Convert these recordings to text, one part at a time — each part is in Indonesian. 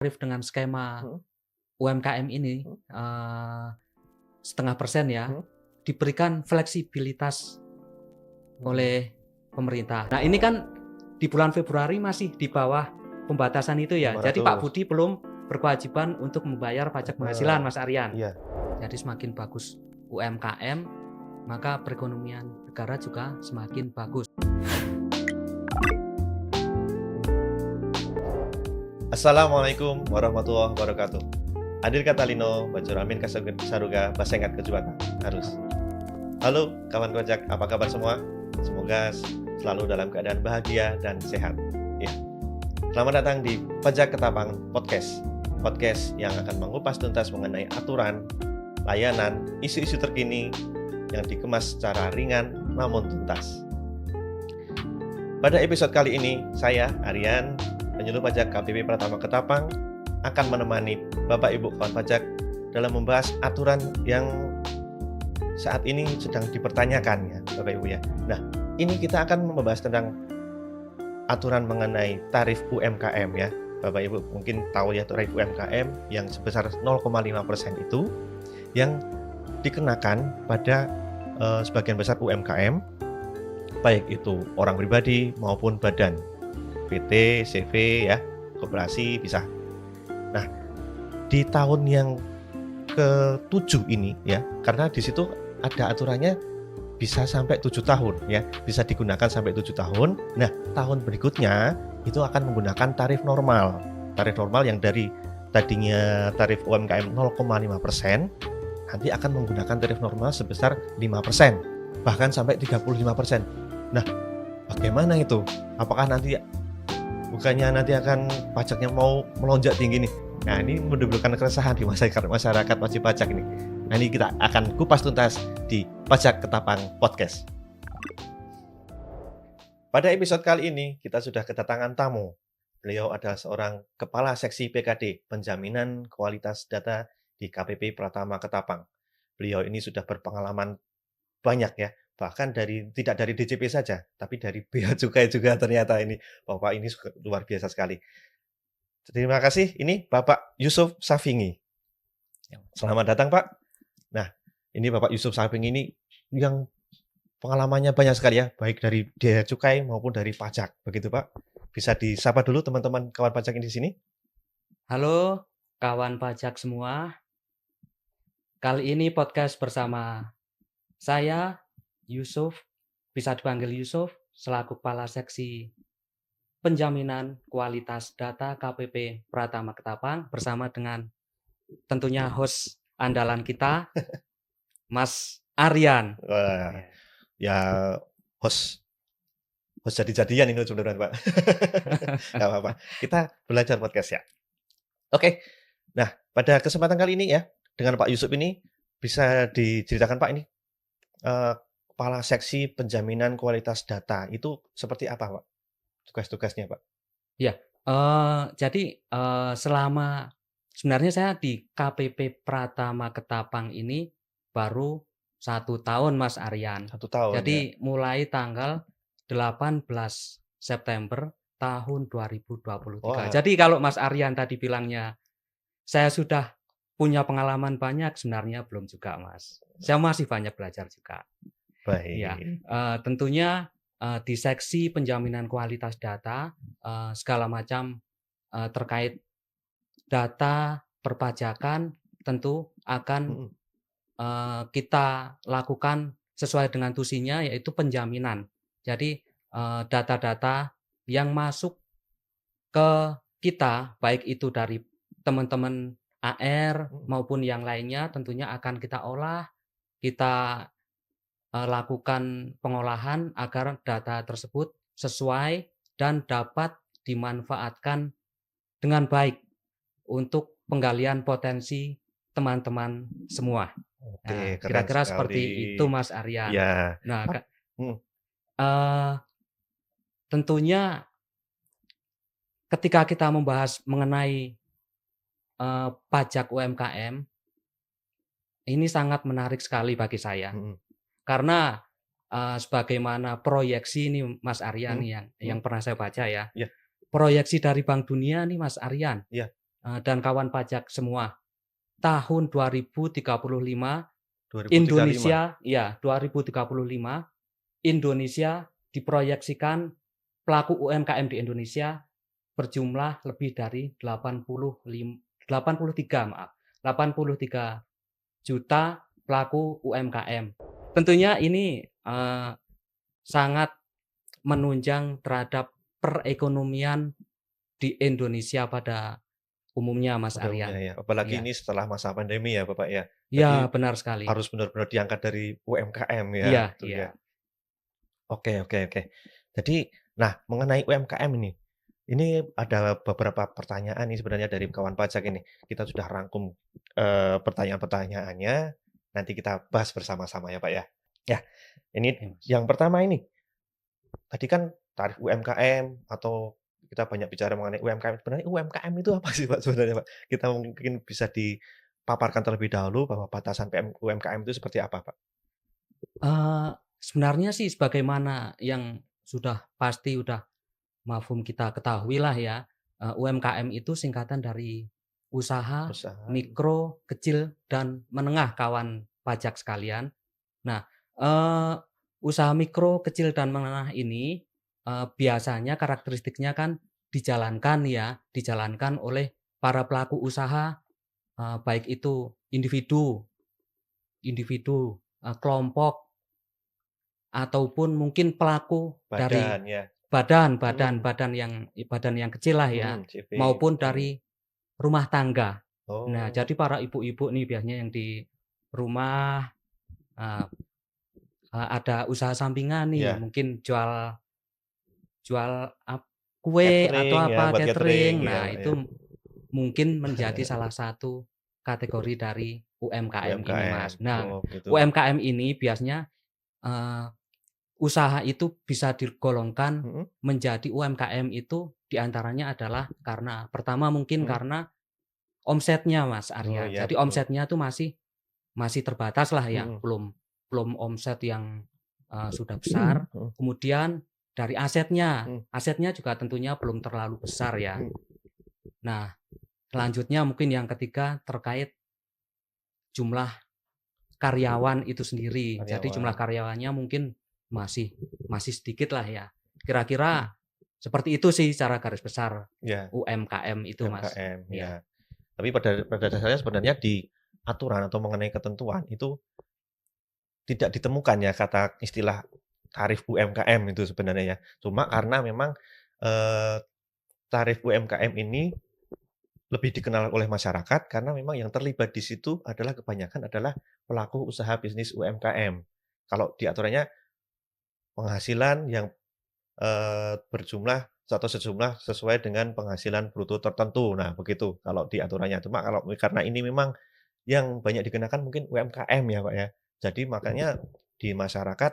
tarif dengan skema Mhm UMKM ini, mhm 0,5% ya, mhm. diberikan fleksibilitas Mhm. oleh pemerintah. Nah, ini kan di bulan Februari masih di bawah pembatasan itu ya. Jadi Pak 500. Budi belum berkewajiban untuk membayar pajak penghasilan, Heeh. Mas Aryan. Iya. Jadi semakin bagus UMKM, maka perekonomian negara juga semakin bagus. Assalamualaikum warahmatullahi wabarakatuh. Adil Katalino, Bacuramin Saruga, Basengat Kejuatan, Harus. Halo kawan kocak, apa kabar semua? Semoga selalu dalam keadaan bahagia dan sehat. Ya. Selamat datang di Pajak Ketapang Podcast. Podcast yang akan mengupas tuntas mengenai aturan, layanan, isu-isu terkini yang dikemas secara ringan namun tuntas. Pada episode kali ini, saya, Aryan, penyuluh pajak KPP Pratama Ketapang, akan menemani Bapak Ibu kawan pajak dalam membahas aturan yang saat ini sedang dipertanyakan ya, Bapak Ibu ya. Nah, ini kita akan membahas tentang aturan mengenai tarif UMKM ya. Bapak Ibu mungkin tahu ya tarif UMKM yang sebesar 0,5% itu yang dikenakan pada sebagian besar UMKM, baik itu orang pribadi maupun badan, PT, CV ya, koperasi bisa. Nah, di tahun yang ke-7 ini ya, karena di situ ada aturannya bisa sampai 7 tahun ya, bisa digunakan sampai 7 tahun. Nah, tahun berikutnya itu akan menggunakan tarif normal. Tarif normal yang dari tadinya tarif UMKM 0,5%, nanti akan menggunakan tarif normal sebesar 5%, bahkan sampai 35%. Nah, bagaimana itu? Apakah nanti bukannya nanti akan pajaknya mau melonjak tinggi nih? Nah, ini menimbulkan keresahan di masyarakat wajib pajak ini. Nah, ini kita akan kupas tuntas di Pajak Ketapang Podcast. Pada episode kali ini, kita sudah kedatangan tamu. Beliau adalah seorang Kepala Seksi PKD, Penjaminan Kualitas Data di KPP Pratama Ketapang. Beliau ini sudah berpengalaman banyak ya, bahkan tidak dari DJP saja, tapi dari Bea Cukai juga ternyata ini. Bapak ini luar biasa sekali. Terima kasih, ini Bapak Yusuf Safingi. Selamat datang, Pak. Nah, ini Bapak Yusuf Safingi ini yang pengalamannya banyak sekali ya, baik dari Bea Cukai maupun dari pajak. Begitu, Pak. Bisa disapa dulu teman-teman kawan pajak ini di sini? Halo kawan pajak semua. Kali ini podcast bersama saya, Yusuf, bisa dipanggil Yusuf, selaku Kepala Seksi Penjaminan Kualitas Data KPP Pratama Ketapang, bersama dengan tentunya host andalan kita, Mas Aryan. Wah, ya host jadi-jadian ini sebenarnya, Pak. Nggak apa-apa. Kita belajar podcast ya. Oke. Nah, pada kesempatan kali ini ya, dengan Pak Yusuf ini bisa diceritakan Pak ini Kepala Seksi Penjaminan Kualitas Data itu seperti apa, Pak? Tugas-tugasnya, Pak? Ya, jadi, sebenarnya saya di KPP Pratama Ketapang ini baru 1 tahun, Mas Aryan. 1 tahun ya? Jadi mulai tanggal 18 September tahun 2023. Wah, Jadi kalau Mas Aryan tadi bilangnya, saya sudah punya pengalaman banyak, sebenarnya belum juga, Mas. Saya masih banyak belajar juga. Ya, baik. tentunya, di seksi penjaminan kualitas data, segala macam, terkait data perpajakan tentu akan, Mhm. kita lakukan sesuai dengan tusinya, yaitu penjaminan. Jadi, data-data yang masuk ke kita, baik itu dari teman-teman AR Mhm. maupun yang lainnya, tentunya akan kita olah, kita lakukan pengolahan agar data tersebut sesuai dan dapat dimanfaatkan dengan baik untuk penggalian potensi teman-teman semua. Oke, Nah, keren kira-kira sekali. seperti itu, Mas Aryan. Ya, Nah, Pak mhm, eee, tentunya ketika kita membahas mengenai, pajak UMKM, ini sangat menarik sekali bagi saya. mhm, Karena, sebagaimana proyeksi ini Mas Aryan mhm, yang mhm, pernah saya baca ya, iya proyeksi dari Bank Dunia nih Mas Aryan, iya, dan kawan pajak semua. Tahun 2035 2035. 2035 Indonesia diproyeksikan pelaku UMKM di Indonesia berjumlah lebih dari 83 juta pelaku UMKM. Tentunya ini sangat menunjang terhadap perekonomian di Indonesia pada umumnya, Mas Pada umumnya Aryan. ya, apalagi Iya. ini setelah masa pandemi ya Bapak ya. Ya, Jadi benar sekali. harus benar-benar diangkat dari UMKM ya, Iya, betul iya. ya. Oke. Jadi, nah mengenai UMKM ini ada beberapa pertanyaan nih sebenarnya dari kawan pajak ini. Kita sudah rangkum pertanyaan-pertanyaannya, nanti kita bahas bersama-sama ya Pak ya. Ya, ini Oke, Mas. yang pertama ini, tadi kan tarif UMKM atau kita banyak bicara mengenai UMKM. Sebenarnya UMKM itu apa sih Pak sebenarnya Pak? Kita mungkin bisa dipaparkan terlebih dahulu bahwa batasan UMKM itu seperti apa Pak? Sebenarnya sih sebagaimana yang pasti udah mafhum kita ketahuilah ya, UMKM itu singkatan dari usaha Usaha mikro, kecil, dan menengah kawan pajak sekalian. Nah, eee, usaha mikro, kecil, dan menengah ini, biasanya karakteristiknya kan dijalankan oleh para pelaku usaha, baik itu individu, kelompok, ataupun mungkin pelaku dari badan ya. badan Mhm, badan yang kecil lah ya, CV, maupun dari rumah tangga. Nah, Oh, jadi para ibu-ibu nih biasanya yang di rumah, eee ada usaha sampingan nih, ya, mungkin jual jual kue atau catering ya, apa, buat catering catering. ya, Nah, Pak, ya. itu mungkin menjadi salah satu kategori dari UMKM ini, UMKM. Mas. Nah, Oh, begitu. UMKM ini biasanya, eee, usaha itu bisa digolongkan Mhm menjadi UMKM itu diantaranya adalah karena pertama mungkin mhm. karena omsetnya, Mas Oh, Arya. iya Jadi betul. omsetnya tuh masih terbatas lah ya, Mhm belum belum omset yang, sudah besar. mhm Kemudian dari asetnya, mhm asetnya juga tentunya belum terlalu besar ya. mhm. Nah, selanjutnya mungkin yang ketiga terkait jumlah karyawan itu sendiri. Jadi jumlah Karyawan. karyawannya mungkin masih masih sedikit lah ya. Kira-kira Mhm. seperti itu sih secara garis besar Ya, UMKM itu, Mas. UMKM, Iya. ya. Tapi pada dasarnya sebenarnya di aturan atau mengenai ketentuan itu tidak ditemukan ya kata istilah tarif UMKM itu sebenarnya ya. Cuma karena memang, eee, tarif UMKM ini lebih dikenal oleh masyarakat karena memang yang terlibat di situ adalah kebanyakan adalah pelaku usaha bisnis UMKM. Kalau di aturannya penghasilan yang, berjumlah atau sejumlah sesuai dengan penghasilan bruto tertentu. Nah, begitu kalau di aturannya. Cuma kalau karena ini memang yang banyak dikenakan mungkin UMKM ya, Pak, ya. Jadi makanya di masyarakat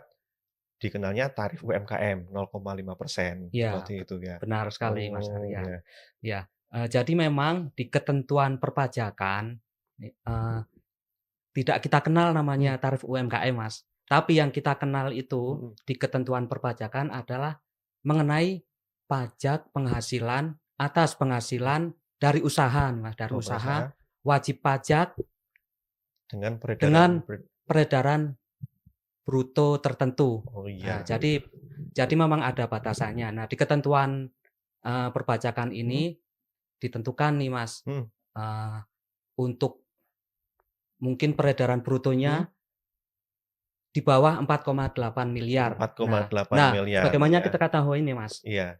dikenalnya tarif UMKM 0,5% Iya, seperti itu ya. benar sekali, Mas Oh, Arya. ya. Ya, jadi memang di ketentuan perpajakan, tidak kita kenal Mhm namanya tarif UMKM, Mas. Tapi yang kita kenal itu mhm. di ketentuan perpajakan adalah mengenai pajak penghasilan atas penghasilan dari usaha nih, Mas, dari Oh, usaha pengusaha wajib pajak dengan peredaran dengan peredaran bruto tertentu. oh, Nah, iya. jadi memang ada batasannya. Nah, di ketentuan, perpajakan Mhm ini ditentukan nih, Mas, mhm eee, untuk mungkin peredaran mhm. brutonya di bawah 4,8 miliar. Nah 4,8 nah, miliar sebagaimana ya. kita ketahui nih, Mas, Iya,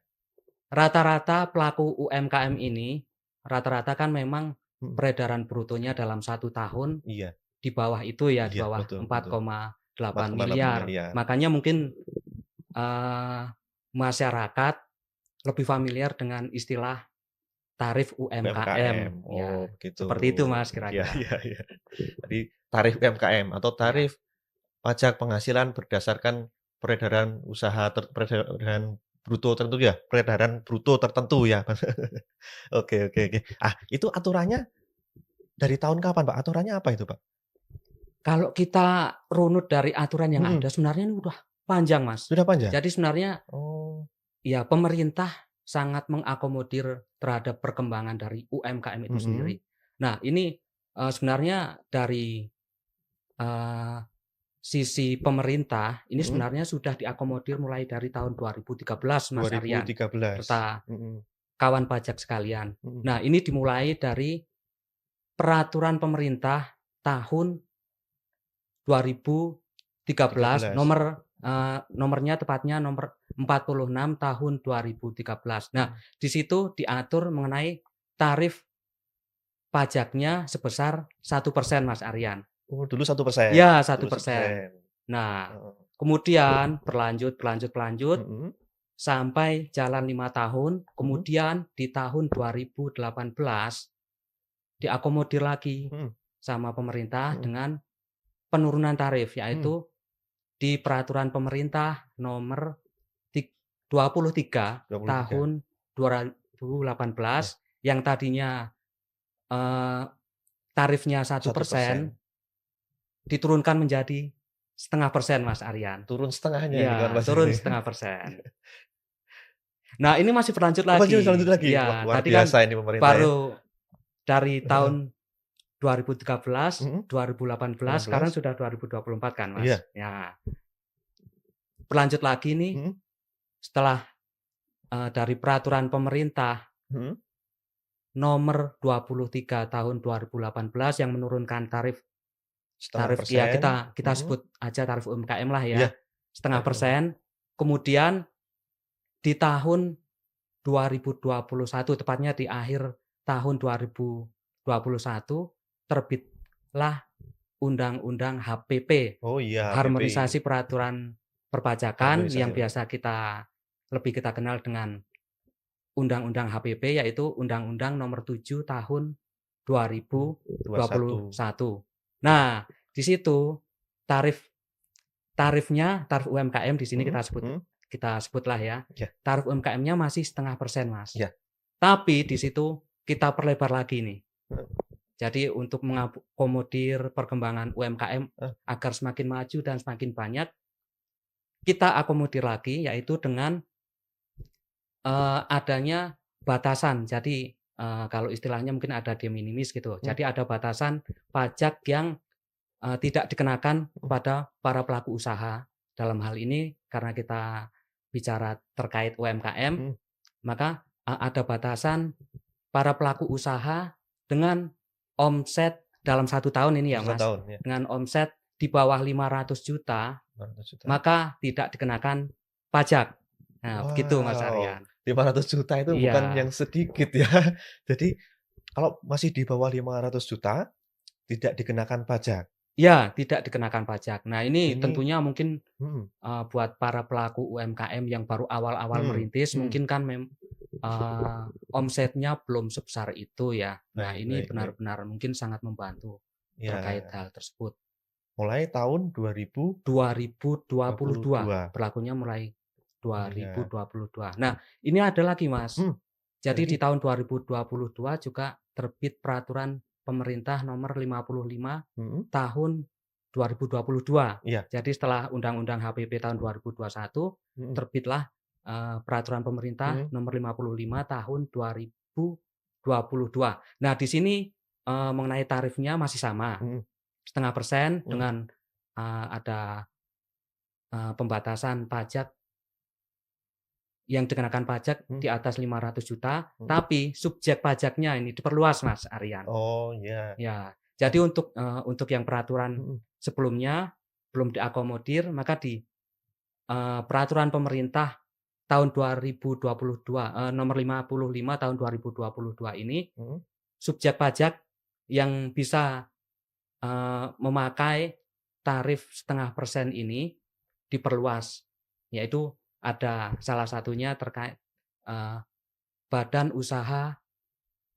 rata-rata pelaku UMKM ini, rata-rata kan memang mhm, peredaran brutonya dalam satu tahun iya di bawah itu ya, di iya, bawah betul empat betul. koma empat delapan koma delapan miliar. miliar. Makanya mungkin, eee, masyarakat lebih familiar dengan istilah tarif UMKM. UMKM. Oh, Ya, begitu. seperti itu, Mas, Iya kira-kira. iya. Tadi tarif UMKM atau Ya. tarif pajak penghasilan berdasarkan peredaran usaha peredaran bruto tertentu ya? Peredaran bruto tertentu ya? Oke. Ah, itu aturannya dari tahun kapan, Pak? Aturannya apa itu, Pak? Kalau kita runut dari aturan yang Mhm, ada sebenarnya ini udah panjang, Mas. sudah panjang? Jadi sebenarnya Oh, ya pemerintah sangat mengakomodir terhadap perkembangan dari UMKM itu Mhm. sendiri. Nah ini, sebenarnya dari, eee, sisi pemerintah, ini Mhm. sebenarnya sudah diakomodir mulai dari tahun 2013 Mas Aryan, 2013. serta Mhm. kawan pajak sekalian. Mhm. Nah ini dimulai dari peraturan pemerintah tahun 2013 13. nomornya tepatnya nomor 46 tahun 2013. Nah, Mhm. di situ diatur mengenai tarif pajaknya sebesar 1% Mas Aryan. Oh, dulu 1%. Ya, satu Dulu persen. 1%. Nah, Heeh. kemudian berlanjut Mhm. sampai jalan 5 tahun, Mhm. kemudian di tahun 2018 diakomodir lagi Mhm. sama pemerintah Mhm. dengan penurunan tarif, Mhm. yaitu di peraturan pemerintah nomor 23 23. tahun 2018 Ya, yang tadinya, eee, tarifnya satu 1%. persen diturunkan menjadi 0,5% Mas Aryan. Turun setengahnya ini kawan Iya, pajak turun ini. 0,5%. Nah, ini masih berlanjut Oh, masih lanjut lagi. lagi? Wah, Iya, luar tadi kan biasa ini pemerintah ya. baru dari Heeh. tahun 2013, Mhm. 2018, sekarang 18. sudah 2024 kan, Mas. Iya. Ya, berlanjut lagi nih Mhm. setelah, dari peraturan pemerintah Mhm. nomor 23 tahun 2018 yang menurunkan tarif Setengah tarif ya persen. kita Mhm. sebut aja tarif UMKM lah ya, Iya, setengah tarif UMR. persen. Kemudian di tahun 2021, tepatnya di akhir tahun 2021, terbitlah Undang-Undang HPP, Oh iya, HPP. Harmonisasi Peraturan Perpajakan Harmonisasi yang Pak. biasa lebih kita kenal dengan Undang-Undang HPP, yaitu Undang-Undang Nomor 7 Tahun Mhm. 21. 2021. Nah, di situ tarif tarif UMKM di sini Mhm. Mhm. kita sebutlah ya, Iya. tarif UMKM-nya masih 0,5%, Mas. Iya. Tapi di situ kita perlebar lagi nih. Heeh. Jadi untuk mengakomodir perkembangan UMKM Heeh. agar semakin maju dan semakin banyak, kita akomodir lagi yaitu dengan, adanya batasan. Jadi, kalau istilahnya mungkin ada de minimis gitu. Mhm. Jadi ada batasan pajak yang tidak dikenakan Mhm. kepada para pelaku usaha. Dalam hal ini karena kita bicara terkait UMKM, Mhm. maka, ada batasan para pelaku usaha dengan omset dalam 1 tahun ini ya, Satu Mas, tahun ya. dengan omset di bawah 500 juta, 500 juta. maka tidak dikenakan pajak. Nah, begitu Mas Wow, Aryan. 500 juta itu bukan Iya. yang sedikit ya. Jadi kalau masih di bawah 500 juta tidak dikenakan pajak. Iya, tidak dikenakan pajak. Nah, ini Ini tentunya mungkin mhm. buat para pelaku UMKM yang baru awal-awal Mhm. merintis Mhm. mungkin kan omsetnya belum sebesar itu ya. Nah, Baik, ini baik, baik. benar-benar mungkin sangat membantu terkait Ya, hal tersebut. mulai tahun 2022, 2022. berlakunya mulai Oh iya. 2022. Nah, ini ada lagi Mas. Mhm, Jadi di lagi? tahun 2022 juga terbit peraturan pemerintah nomor 55 Mhm. tahun 2022. Iya. Jadi setelah Undang-Undang HPP tahun 2021, Mhm. terbitlah, peraturan pemerintah Mhm. nomor 55 tahun 2022. Nah, di sini, mengenai tarifnya masih sama, Mhm. 0,5% Mhm. dengan, ada, pembatasan pajak yang dikenakan pajak Mhm. di atas 500 juta, Mhm. tapi subjek pajaknya ini diperluas Mas Aryan. Oh iya. Ya, Nah, jadi untuk yang peraturan mhm. sebelumnya belum diakomodir, maka di, peraturan pemerintah tahun 2022, nomor 55 tahun 2022 ini, Mhm. subjek pajak yang bisa, memakai tarif 0,5% ini diperluas, yaitu ada salah satunya terkait, eee, badan usaha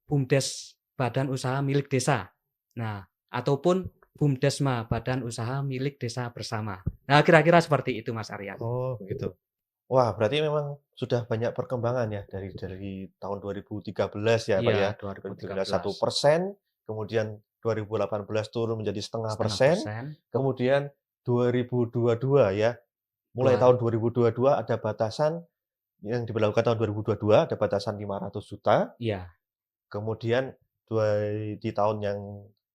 BUMDes, badan usaha milik desa. Nah, ataupun BUMDesma, badan usaha milik desa bersama. Nah, kira-kira seperti itu Mas Aryan. Oh begitu. Wah, berarti memang sudah banyak perkembangan ya dari tahun 2013 ya, Pak, Iya, ya. 2013 2013, 1%, kemudian 2018 turun menjadi setengah setengah persen, persen, kemudian 2022 ya, mulai dua tahun 2022 ada batasan yang diberlakukan tahun 2022 ada batasan 500 juta, Iya. kemudian di tahun yang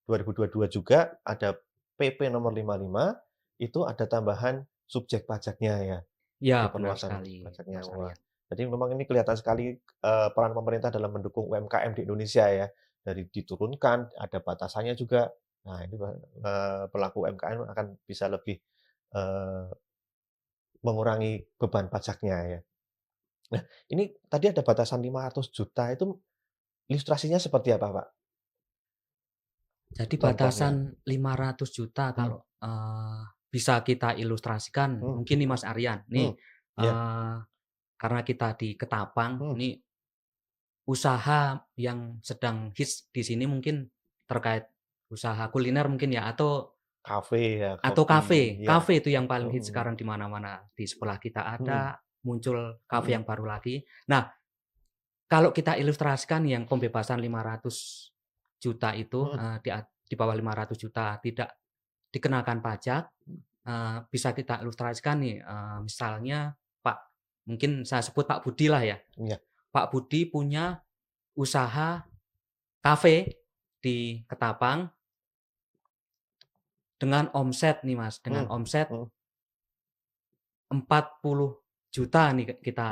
2022 juga ada PP nomor 55, itu ada tambahan subjek pajaknya ya, Iya, di benar perluasan sekali, pajaknya. Mas Wah, Aryan. jadi memang ini kelihatan sekali, peran pemerintah dalam mendukung UMKM di Indonesia ya. Dari diturunkan, ada batasannya juga. Nah, ini pelaku UMKM akan bisa lebih, eee, mengurangi beban pajaknya ya. Nah, ini tadi ada batasan 500 juta itu ilustrasinya seperti apa, Pak? Jadi Contohnya? batasan 500 juta Hmm, kalau, bisa kita ilustrasikan hmm, mungkin nih Mas Aryan, hmm, nih, iya, karena kita di Ketapang, hmm, nih usaha yang sedang hits di sini mungkin terkait usaha kuliner mungkin ya, kafe ya, atau kopi, kafe. ya, Kafe itu yang paling hits mhm, sekarang di mana-mana. Di sebelah kita mhm, ada, muncul kafe mhm, yang baru lagi. Nah, kalau kita ilustrasikan yang pembebasan 500 juta itu, mhm, di bawah 500 juta tidak dikenakan pajak, bisa kita ilustrasikan nih, misalnya Pak mungkin saya sebut Pak Budi lah ya. iya, Pak Budi punya usaha kafe di Ketapang dengan omset nih Mas, dengan mhm, omset mhm, 40 juta nih mhm, kita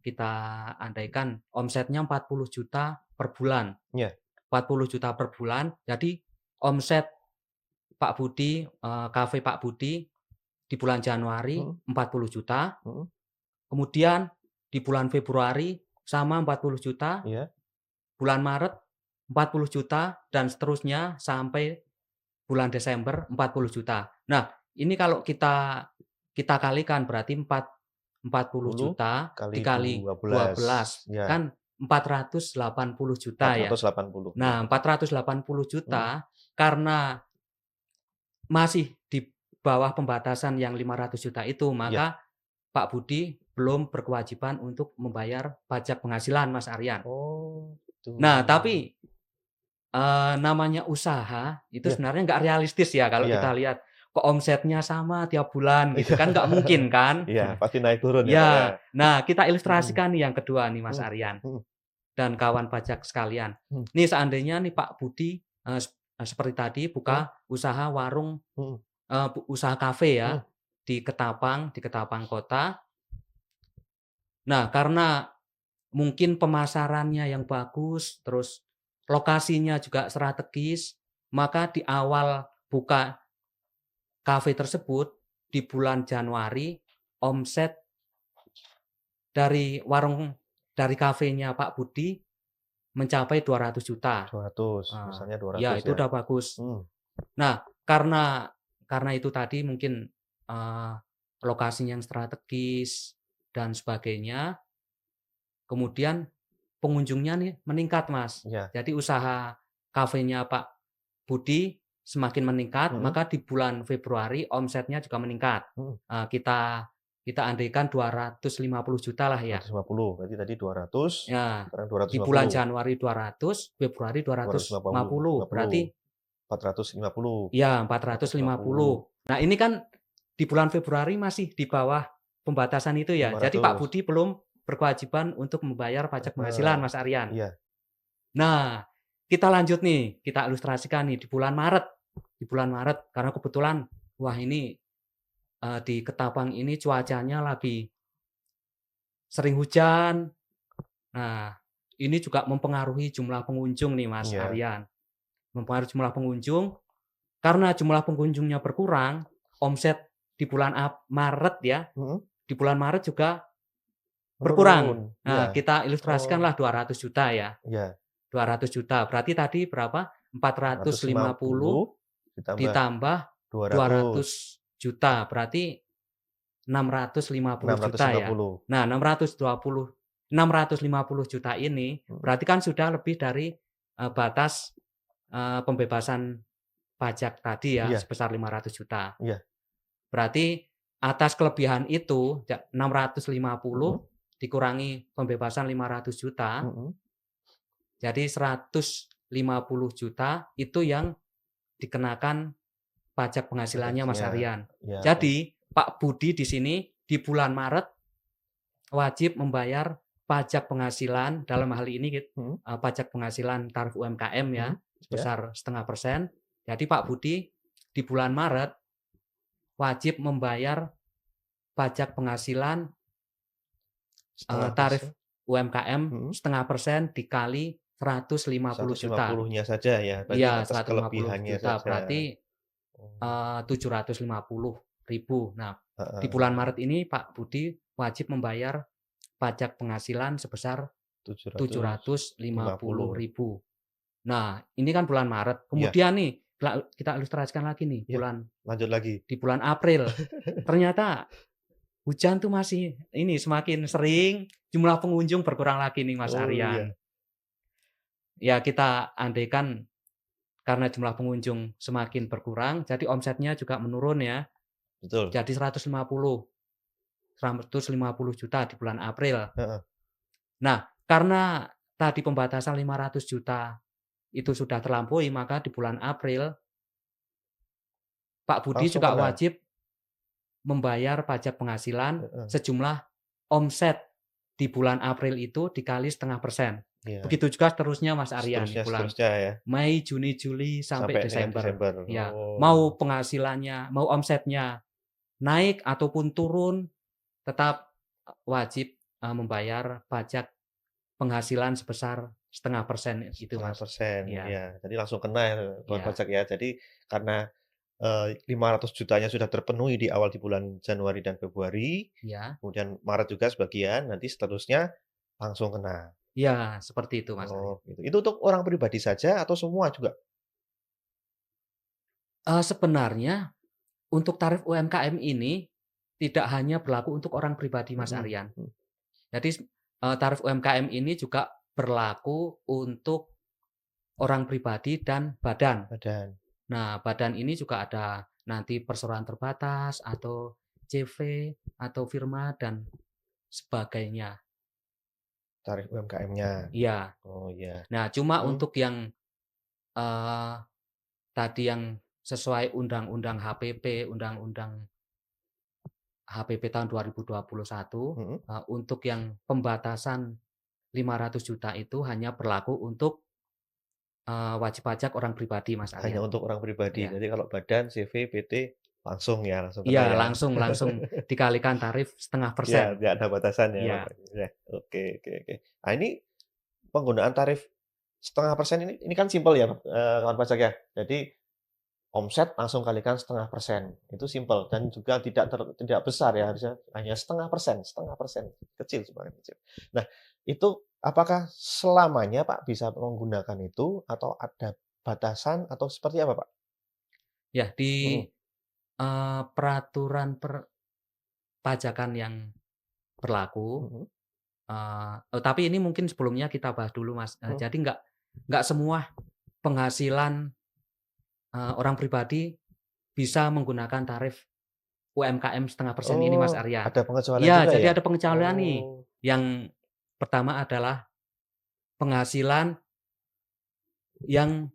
kita andaikan omsetnya 40 juta per bulan. iya, 40 juta per bulan, jadi omset Pak Budi, kafe Pak Budi di bulan Januari mhm, 40 juta, mhm, kemudian di bulan Februari sama 40 juta, iya, bulan Maret 40 juta, dan seterusnya sampai bulan Desember 40 juta. Nah, ini kalau kita kita kalikan berarti empat puluh 10 juta kali dikali 12, 12 ya, kan 480 juta ya. 480, iya Nah, betul, 480 mhm, juta karena masih di bawah pembatasan yang 500 juta itu, iya, maka Pak Budi belum berkewajiban untuk membayar pajak penghasilan, Mas Aryan. oh gitu, Nah, tapi, namanya usaha itu iya, sebenarnya nggak realistis ya kalau kita iya, lihat, kok omsetnya sama tiap bulan gitu iya, kan, nggak mungkin kan. iya, pasti naik turun ya, Pak, ya, Ya, nah kita mhm, ilustrasikan nih yang kedua nih Mas mhm, Aryan mhm, dan kawan pajak sekalian. mhm, Nih seandainya nih Pak Budi, seperti tadi mhm, buka usaha warung, mhm, usaha kafe ya mhm, di Ketapang Kota. Nah, karena mungkin pemasarannya yang bagus, terus lokasinya juga strategis, maka di awal buka kafe tersebut di bulan Januari, omset dari kafenya Pak Budi mencapai 200 juta. 200, misalnya Ya 200 itu ya, udah bagus. mhm, Nah, karena itu tadi mungkin, lokasinya yang strategis dan sebagainya, kemudian pengunjungnya nih meningkat, Mas. iya, Jadi usaha kafenya Pak Budi semakin meningkat, mhm, maka di bulan Februari omsetnya juga meningkat. mhm, Kita andaikan 250 juta lah ya. 250, berarti tadi 200, Ya, sekarang di bulan 250, Januari 200, Februari 250, 250, 50, berarti 450, ya 450, 450. Nah, ini kan di bulan Februari masih di bawah pembatasan itu ya. Jadi Pak 500, Budi belum berkewajiban untuk membayar pajak penghasilan, heeh, Mas Aryan. iya, Nah, kita lanjut nih, kita ilustrasikan nih di bulan Maret. Di bulan Maret karena kebetulan wah ini, di Ketapang ini cuacanya lagi sering hujan. Nah, ini juga mempengaruhi jumlah pengunjung nih, Mas iya, Aryan. Mempengaruhi jumlah pengunjung, karena jumlah pengunjungnya berkurang, omset di bulan Maret ya, mhm, di bulan Maret juga menurun, berkurang. iya, Nah, kita oh, ilustrasikanlah 200 juta ya, iya, 200 juta. Berarti tadi berapa? 450 450 ditambah ditambah 200, 200 juta, berarti 650 juta ya. 650, Nah, 650 juta ini mhm, berarti kan sudah lebih dari, batas, pembebasan pajak tadi ya, iya, sebesar 500 juta. iya, Berarti atas kelebihan itu 650 mhm, dikurangi pembebasan 500 juta, mhm, jadi 150 juta itu yang dikenakan pajak penghasilannya Mas pajaknya, Aryan. iya, oh, Jadi Pak Budi di sini di bulan Maret wajib membayar pajak penghasilan, dalam hal ini Mhm, pajak penghasilan tarif UMKM ya, mhm, ya, sebesar 0,5%. Jadi Pak Budi di bulan Maret wajib membayar pajak penghasilan, setengah tarif persen, UMKM mhm, 0,5% dikali 150 juta. 150-nya saja ya, berarti Iya, atas 150 kelebihannya juta saja. berarti, Oh, 750.000. Nah, di bulan heeh, Maret ini Pak Budi wajib membayar pajak penghasilan sebesar tujuh ratus lima puluh 750. ribu. Nah, ini kan bulan Maret. Iya, Kemudian nih, kita ilustrasikan lagi nih, iya, lanjut lagi. di bulan April. Ternyata hujan tuh masih ini semakin sering, jumlah pengunjung berkurang lagi nih Mas Oh, Aryan. iya, Ya kita andaikan karena jumlah pengunjung semakin berkurang, jadi omsetnya juga menurun ya. betul, Jadi 150 juta di bulan April. heeh. Nah, karena tadi pembatasan 500 juta itu sudah terlampaui, maka di bulan April Pak Budi Langsung juga kena, wajib membayar pajak penghasilan heeh, sejumlah omset di bulan April itu dikali 0,5%. iya, Begitu juga seterusnya Mas Aryan di seterusnya bulan seterusnya ya, Mei, Juni, Juli, sampai sampai dengan Desember. Desember. Ya, mau Oh, penghasilannya, mau omsetnya naik ataupun turun, tetap wajib, membayar pajak penghasilan sebesar 0,5% gitu, setengah Mas. persen, Iya, ya. Jadi langsung kena ya bukan iya, pajak ya. Jadi karena 500 jutanya sudah terpenuhi di awal di bulan Januari dan Februari, iya, kemudian Maret juga sebagian, nanti seterusnya langsung kena. iya, seperti itu, Mas Oh, Aryan. gitu. Itu untuk orang pribadi saja atau semua juga? Sebenarnya untuk tarif UMKM ini tidak hanya berlaku untuk orang pribadi, Mas Mhm, Aryan. mhm. Jadi, tarif UMKM ini juga berlaku untuk orang pribadi dan badan. Badan, Nah, badan ini juga ada nanti perseroan terbatas atau CV atau firma dan sebagainya. tarif UMKM-nya. Iya. Oh, iya. Nah, cuma Mhm, untuk yang, eee, tadi yang sesuai Undang-Undang HPP, Undang-Undang HPP tahun 2021, mhm. untuk yang pembatasan 500 juta itu hanya berlaku untuk, wajib pajak orang pribadi, Mas Hanya Aryan. untuk orang pribadi. Iya. Jadi kalau badan, CV, PT langsung ya, langsung kena Iya, ya. langsung langsung dikalikan tarif setengah Iya, persen. nggak ada batasan ya, Iya, Bapak, ya. Oke, oke, oke. Nah, ini penggunaan tarif setengah persen ini kan simpel ya, kawan pajak ya. Jadi omset langsung kalikan setengah persen, itu simpel dan juga tidak besar ya, harusnya hanya setengah persen, kecil, sebenarnya kecil. Nah, itu apakah selamanya Pak bisa menggunakan itu atau ada batasan atau seperti apa, Pak? ya di, Mhm, peraturan perpajakan yang berlaku, mhm. tapi ini mungkin sebelumnya kita bahas dulu, Mas. Mhm. Jadi nggak semua penghasilan, orang pribadi bisa menggunakan tarif UMKM 0,5% ini, Mas Oh, Aryan. ada pengecualian Iya, juga ya? jadi ada pengecualian nih. Oh, Yang pertama adalah penghasilan yang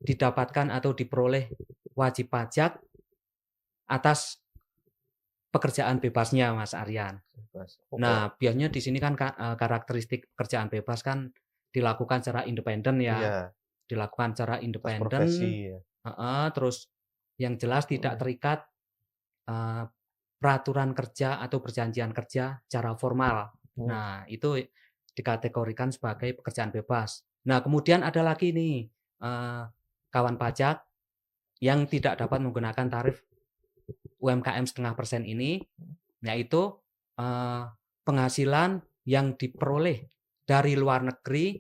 didapatkan atau diperoleh wajib pajak atas pekerjaan bebasnya, Mas Aryan. bebas. Oke. Nah, biasanya di sini kan karakteristik pekerjaan bebas kan dilakukan secara independen ya, Iya, dilakukan secara atas independen, profesi ya. heeh, terus yang jelas tidak Mhm, terikat, eee, peraturan kerja atau perjanjian kerja secara formal. mhm. Nah, itu dikategorikan sebagai pekerjaan bebas. Nah, kemudian ada lagi nih, kawan pajak yang tidak dapat menggunakan tarif UMKM 0,5% ini, yaitu, eee, penghasilan yang diperoleh dari luar negeri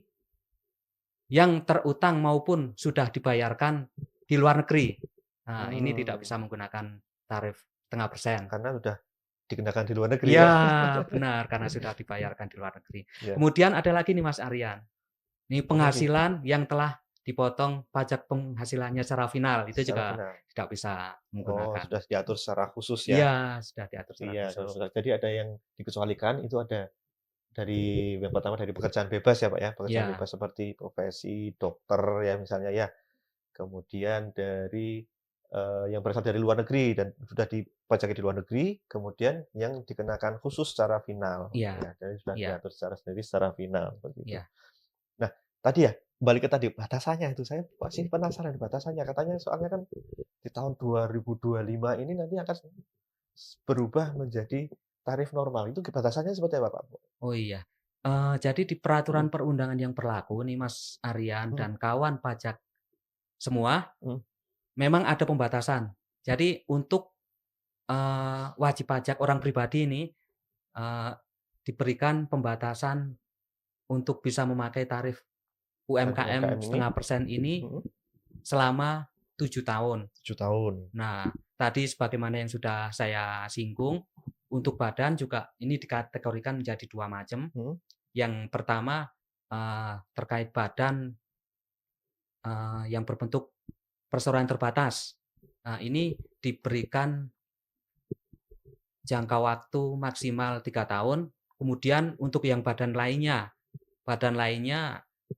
yang terutang maupun sudah dibayarkan di luar negeri. Nah, ini tidak Mmm, bisa menggunakan tarif 0,5%. karena udah dikenakan di luar negeri Iya, ya? benar, karena sudah dibayarkan di luar negeri. Iya, Kemudian ada lagi nih Mas Aryan, ini apalagi? penghasilan yang telah dipotong pajak penghasilannya secara final, itu Secara juga final. tidak bisa Oh, menggunakan. sudah diatur secara khusus ya? Iya, sudah diatur secara Iya, khusus. jadi ada yang dikecualikan, itu ada dari yang pertama dari pekerjaan bebas ya, Pak, ya, pekerjaan Iya, bebas seperti profesi dokter ya misalnya ya, kemudian dari, yang berasal dari luar negeri dan sudah dipajaki di luar negeri, kemudian yang dikenakan khusus secara final, Iya, ya, jadi sudah iya, diatur secara sendiri secara final, begitu. iya. Nah, tadi ya, balik ke tadi, batasannya itu saya masih penasaran batasannya, katanya soalnya kan di tahun 2025 ini nanti akan berubah menjadi tarif normal, itu batasannya seperti apa, Pak? Oh iya, jadi di peraturan Mhm, perundangan yang berlaku nih Mas Aryan mhm, dan kawan pajak semua, mhm, memang ada pembatasan. Jadi untuk, wajib pajak orang pribadi ini, eee, diberikan pembatasan untuk bisa memakai tarif tarif UMKM UMKM ini 0,5% ini mhm, selama 7 tahun. 7 tahun. Nah, tadi sebagaimana yang sudah saya singgung, untuk badan juga ini dikategorikan menjadi 2 macam. Mhm, Yang pertama, terkait badan, yang berbentuk perseroan terbatas. Nah, ini diberikan jangka waktu maksimal 3 tahun, kemudian untuk yang badan lainnya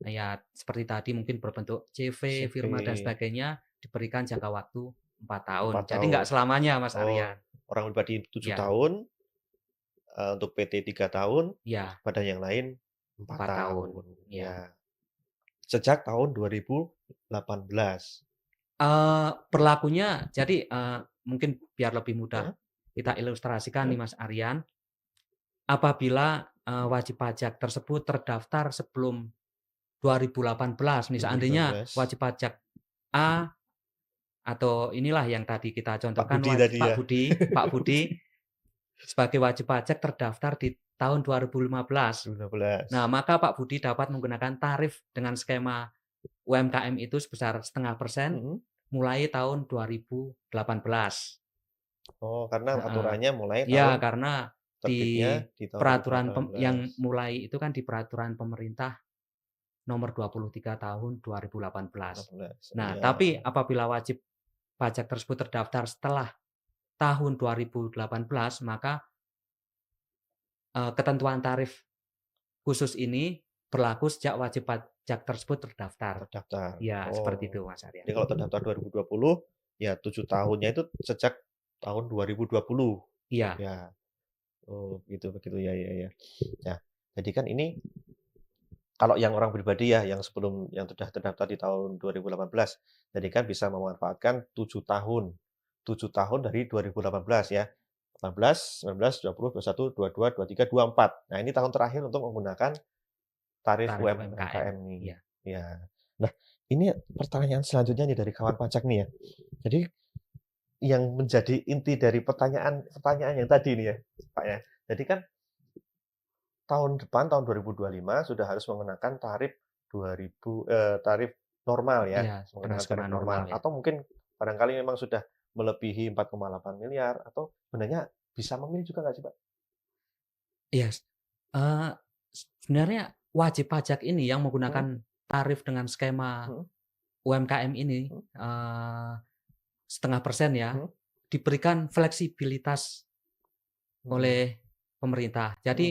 ya seperti tadi mungkin berbentuk CV, firma dan CV sebagainya diberikan jangka waktu 4 tahun. 4 Jadi nggak tahun. selamanya Mas Oh, Aryan. orang pribadi 7 Ya, tahun, untuk PT 3 tahun, ya, pada yang lain 4 4 tahun, tahun, ya. ya. Sejak tahun 2018. Berlakunya jadi, mungkin biar lebih mudah Heeh, kita ilustrasikan mhm, nih Mas Aryan, apabila, wajib pajak tersebut terdaftar sebelum 2018 nih, seandainya 2018. wajib pajak A atau inilah yang tadi kita Pak contohkan Budi tadi ya? Pak Budi sebagai wajib pajak terdaftar di tahun 2015. 2015. Nah, maka Pak Budi dapat menggunakan tarif dengan skema UMKM itu sebesar 0,5% Mhm. mulai tahun 2018. Oh, karena Heeh. aturannya mulai Iya, tahun karena di terbitnya di tahun peraturan yang 2018. mulai itu kan di peraturan pemerintah nomor 23 tahun 2018. 18, Nah, iya. tapi apabila wajib pajak tersebut terdaftar setelah tahun 2018, maka, ketentuan tarif khusus ini berlaku sejak wajib pajak tersebut terdaftar. Terdaftar. Ya, seperti Oh, itu Mas Arya. jadi kalau terdaftar 2020, ya 7 tahunnya itu sejak tahun 2020, Iya, ya. Oh, begitu begitu, ya ya ya. Nah, jadi kan ini kalau yang orang pribadi ya, yang sebelum yang sudah terdaftar di tahun 2018, jadi kan bisa memanfaatkan 7 tahun. 7 tahun dari 2018 ya. 18, 19, 20, 21, 22, 23, 24. Nah, ini tahun terakhir untuk menggunakan tarif tarif UMKM. UMKM nih. Iya. Ya. Nah, ini pertanyaan selanjutnya nih dari kawan pajak nih ya. Jadi yang menjadi inti dari pertanyaan yang tadi nih ya, Pak ya. Jadi kan tahun depan, tahun 2025 sudah harus menggunakan tarif 2000 tarif normal ya, Iya, dengan menggunakan skema tarif normal normal ya. atau mungkin barangkali memang sudah melebihi 4,8 miliar atau sebenarnya bisa memilih juga nggak sih, Pak? Iya, eee, sebenarnya wajib pajak ini yang Mhm, menggunakan tarif dengan skema mhm, UMKM ini, mhm, 0,5% ya, mhm, diberikan fleksibilitas mhm, oleh pemerintah. mhm, Jadi,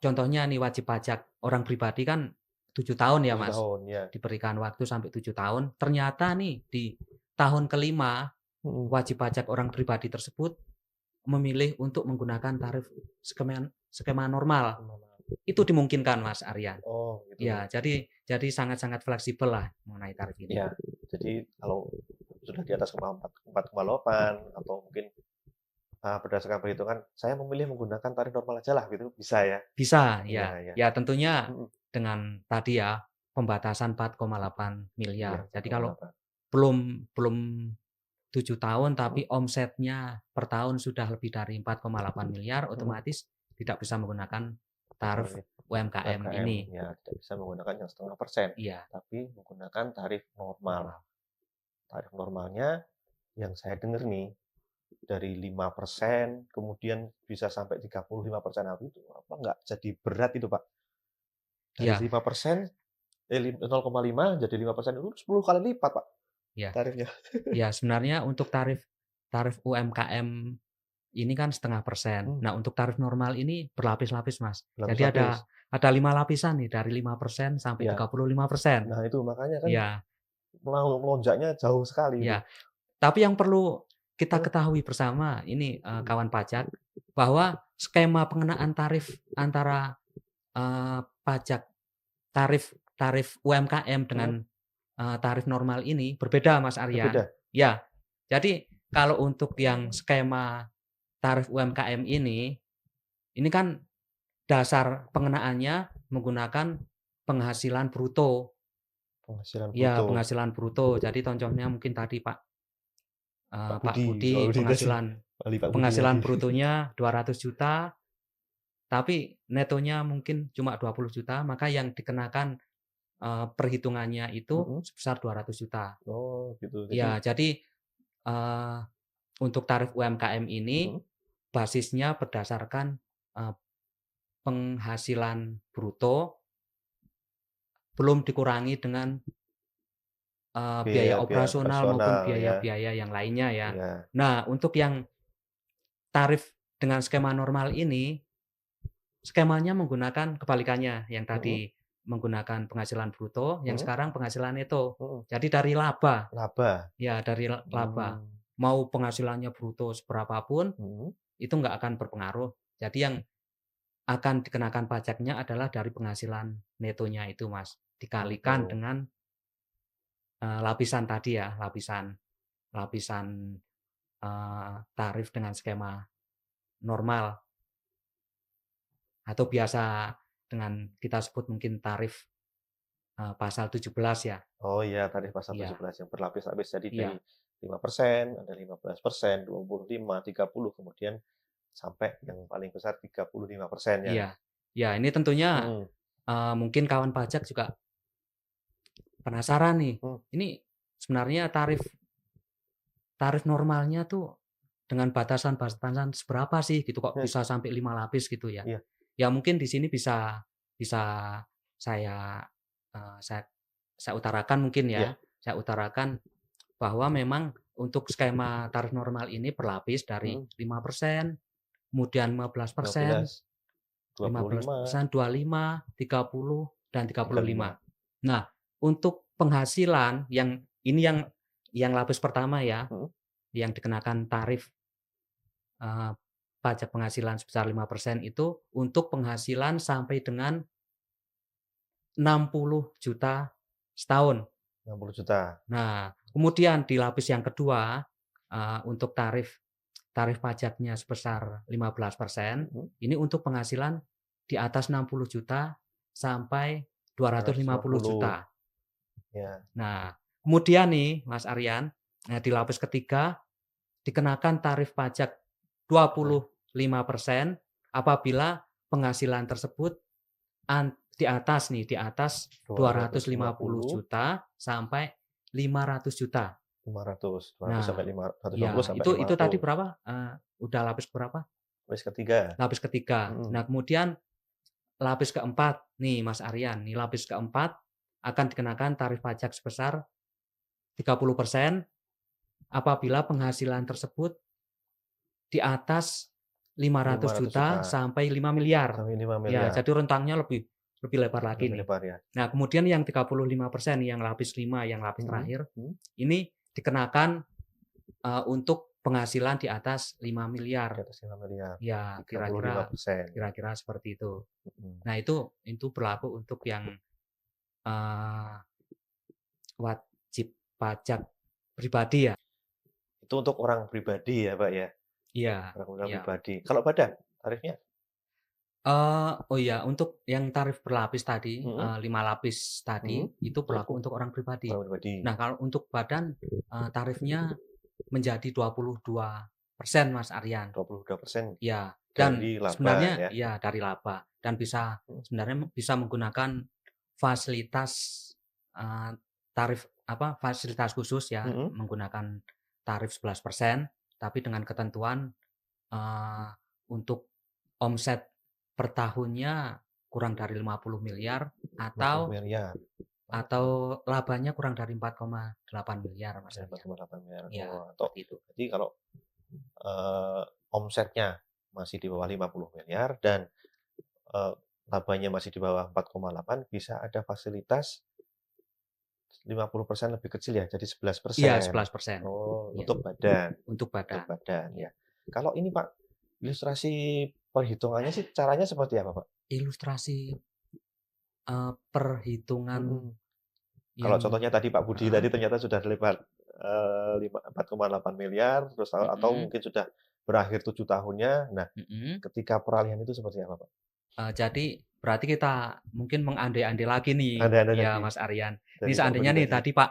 contohnya nih wajib pajak orang pribadi kan 7 tahun ya 7 Mas, tahun, ya. diberikan waktu sampai 7 tahun. Ternyata nih di tahun kelima Mhm. wajib pajak orang pribadi tersebut memilih untuk menggunakan tarif skema skema normal. Itu dimungkinkan Mas Aryan. Oh, Ya, gitu. jadi sangat-sangat fleksibel lah mengenai tarif ini. Ya, jadi kalau sudah di atas 4,8 atau mungkin, berdasarkan perhitungan, saya memilih menggunakan tarif normal aja lah gitu, bisa ya? Bisa, Iya ya. iya. Ya tentunya Mhm, dengan tadi ya, pembatasan 4,8 iya miliar. Jadi kalau 4,8. belum belum 7 tahun Mhm, tapi omsetnya per tahun sudah lebih dari 4,8 miliar, mhm. otomatis tidak bisa menggunakan tarif Tarif UMKM UMKM, ini. ya tidak bisa menggunakan yang 0,5%, Iya, tapi menggunakan tarif normal. normal. Tarif normalnya yang saya dengar nih, dari 5% kemudian bisa sampai 35%. Nah, itu apa nggak jadi berat itu, Pak? Dari Iya, 5%, 0,5 jadi 5% itu 10 kali lipat, Pak, iya. tarifnya. Ya, sebenarnya untuk tarif tarif UMKM ini kan 0,5%. Mmm, Nah, untuk tarif normal ini berlapis-lapis, Mas. Jadi berlapis-lapis. ada 5 lapisan nih, dari 5% sampai Iya. 35%. Nah, itu makanya kan Iya, melonjaknya jauh sekali itu. Ya, tapi yang perlu kita Mhm, ketahui bersama ini, mhm, kawan pajak, bahwa skema pengenaan tarif antara, pajak tarif tarif UMKM mhm, dengan, tarif normal ini berbeda, Mas Aryan. berbeda? Ya, jadi kalau untuk yang skema tarif UMKM ini kan dasar pengenaannya menggunakan penghasilan bruto. Penghasilan Ya, bruto, penghasilan bruto. Jadi contohnya mungkin tadi Pak Pak Budi, Pak Budi Budi tadi, Pak Budi tadi. penghasilan brutonya 200 juta, tapi netonya mungkin cuma 20 juta, maka yang dikenakan, perhitungannya itu Mhm, sebesar 200 juta. oh gitu. Jadi Ya, jadi, eee, untuk tarif UMKM ini mhm, basisnya berdasarkan, eee, penghasilan bruto belum dikurangi dengan, biaya biaya-biaya operasional maupun operasional ya, biaya-biaya yang lainnya ya. iya, Nah, untuk yang tarif dengan skema normal ini, skemanya menggunakan kebalikannya, yang mhm, tadi menggunakan penghasilan bruto, yang mhm, sekarang penghasilan neto. mhm, Jadi dari laba, laba, ya dari laba. mmm, Mau penghasilannya bruto seberapa pun, mhm, itu nggak akan berpengaruh. Jadi yang akan dikenakan pajaknya adalah dari penghasilan netonya itu, Mas. Dikalikan gitu, dengan, lapisan tadi ya, lapisan lapisan, tarif dengan skema normal atau biasa dengan kita sebut mungkin tarif, pasal 17 ya. oh iya tarif pasal Iya 17 yang berlapis-lapis jadi dari iya 5%, ada 15%, 25, 30, kemudian sampai yang paling besar 35% ya? iya. Ya ini tentunya, Mhm, mungkin kawan pajak juga penasaran nih, mmm, ini sebenarnya tarif tarif normalnya tuh dengan batasan-batasan seberapa sih gitu, kok nah, bisa sampai 5 lapis gitu ya. iya, Ya mungkin di sini bisa bisa saya, eee, saya saya utarakan mungkin iya, ya, saya utarakan bahwa memang untuk skema tarif normal ini berlapis dari mhm, 5%, kemudian 15%, 15, 25, 15%, 25, 30, dan 35. 35, Nah, untuk penghasilan yang ini yang lapis pertama ya, mhm, yang dikenakan tarif, eee, pajak penghasilan sebesar 5% itu untuk penghasilan sampai dengan 60 juta setahun. 60 juta, Nah, kemudian di lapis yang kedua, untuk tarif tarif pajaknya sebesar 15%, mhm, ini untuk penghasilan di atas 60 juta sampai 250 250, juta. ya, Nah, kemudian nih Mas Aryan, nah di lapis ketiga dikenakan tarif pajak ya, 25% apabila penghasilan tersebut di atas nih, di atas 250 250, juta sampai 500 juta. 500, 200 Nah, sampai 520 ya sampai itu tadi 500, berapa? Udah lapis berapa? lapis ketiga, Lapis ketiga. mhm, Nah, kemudian lapis keempat nih Mas Aryan, nih lapis keempat akan dikenakan tarif pajak sebesar 30% apabila penghasilan tersebut di atas 500 500 juta juta sampai 5 miliar. sampai 5 Ya, miliar, jadi rentangnya lebih lebih lebar lagi lebih nih. lebar ya, Nah, kemudian yang 35% yang lapis 5, yang lapis mhm, terakhir, mhm, ini dikenakan, untuk penghasilan di atas lima di miliar. atas 5 miliar, Ya, kira-kira 35%, kira-kira seperti itu. mhm. Nah, itu berlaku untuk yang, eee, wajib pajak pribadi ya? Itu untuk orang pribadi ya, Pak, ya? Iya Orang iya. pribadi. Kalau badan tarifnya? Oh iya, untuk yang tarif berlapis tadi, Mhm, 5 lapis tadi, mhm, itu iya, berlaku untuk orang pribadi. orang pribadi, Nah, kalau untuk badan, tarifnya menjadi 22% Mas Aryan. 22% Ya, dan dari laba sebenarnya ya? ya dari laba dan bisa Mhm, sebenarnya bisa menggunakan fasilitas, eee, tarif apa, fasilitas khusus ya, mhm, menggunakan tarif 11%, tapi dengan ketentuan, eee, untuk omset per tahunnya kurang dari 50 miliar 50 atau miliar. atau Oh, labanya kurang dari 4,8 miliar Mas dari Aryan. 4,8 miliar. Iya, Oh, atau seperti itu. berarti kalau, omsetnya masih di bawah 50 miliar dan, eee, labanya masih di bawah 4,8 bisa ada fasilitas 50% lebih kecil ya, jadi Iya 11%. 11%. Oh, Iya, untuk badan untuk untuk badan. badan, Iya. ya. Kalau ini Pak, ilustrasi perhitungannya sih caranya seperti apa Pak? Ilustrasi, perhitungan Mhm. Kalau yang contohnya tadi Pak Budi heeh, tadi ternyata sudah lewat, 4,8 miliar terus atau mhm, mungkin sudah berakhir 7 tahunnya. Nah, mhm. ketika peralihan itu seperti apa Pak? Jadi berarti kita mungkin mengandai-andai lagi nih, Ada ya lagi Mas Aryan. Ini dari Pak Budi seandainya nih tadi. tadi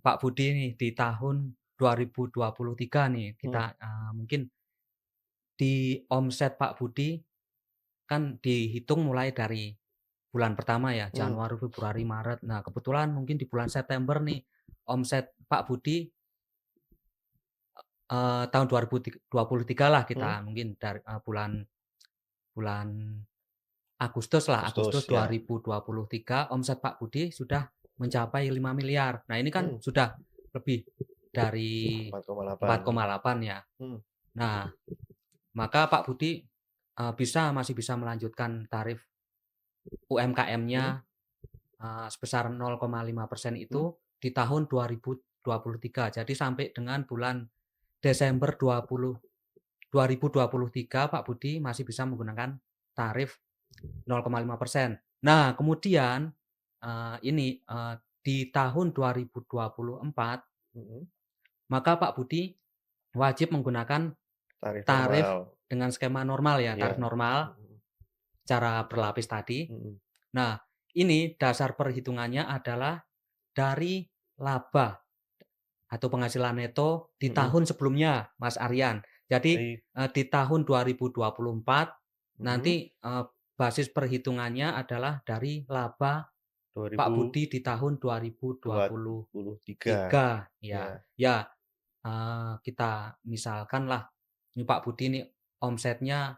Pak Budi nih di tahun 2023 nih Mhm, kita, mungkin di omset Pak Budi kan dihitung mulai dari bulan pertama ya, mhm, Januari, Februari, Maret. Nah, kebetulan mungkin di bulan September nih omset Pak Budi, tahun 2023 lah mhm. kita mungkin dari, bulan bulan Agustus lah, Agustus Agustus, ya. 2023 omset Pak Budi sudah mencapai 5 miliar. Nah, ini kan Mhm, sudah lebih dari 4,8 empat ya. koma delapan ya. Mhm, Nah, maka Pak Budi, masih bisa melanjutkan tarif mhm, UMKM-nya, sebesar 0,5% mhm. itu di tahun 2023. Jadi sampai dengan bulan Desember 2023 Pak Budi masih bisa menggunakan tarif 0,5%. Nah, kemudian, ini, di tahun 2024 Mhm. maka Pak Budi wajib menggunakan Tarif tarif normal. dengan skema normal ya, tarif Iya. normal Mhm, cara berlapis tadi. mhm, Nah, ini dasar perhitungannya adalah dari laba atau penghasilan neto di mhm. tahun sebelumnya, Mas Aryan. Jadi, Baik. di tahun 2024 Mhm. nanti, basis perhitungannya adalah dari laba Pak Budi di tahun 2023. 2023, ya. Ya, Ya, kita misalkanlah ini Pak Budi ini omsetnya,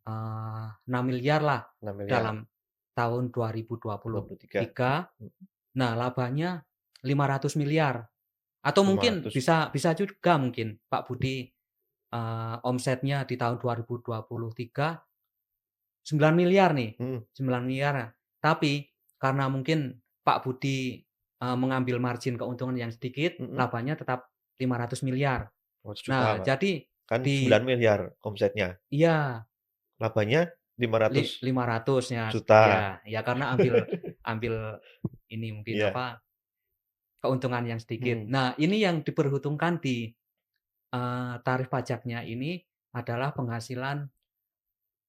6 miliar lah 6 miliar, dalam tahun dua ribu dua puluh 23. tiga. Mhm, Nah, labanya 500 miliar atau mungkin 500. bisa juga mungkin Pak Budi, omsetnya di tahun 2023 9 miliar nih, Mhm. 9 miliar. Tapi karena mungkin Pak Budi, mengambil margin keuntungan yang sedikit, Mhm. labanya tetap 500 miliar. 100 juta, Nah, Pak. jadi Kan di 9 miliar omsetnya. iya, Labanya 500 500 ya, juta. ya karena ambil ambil ini mungkin Iya. apa, keuntungan yang sedikit. Mhm. Nah, ini yang diperhitungkan di, tarif pajaknya ini adalah penghasilan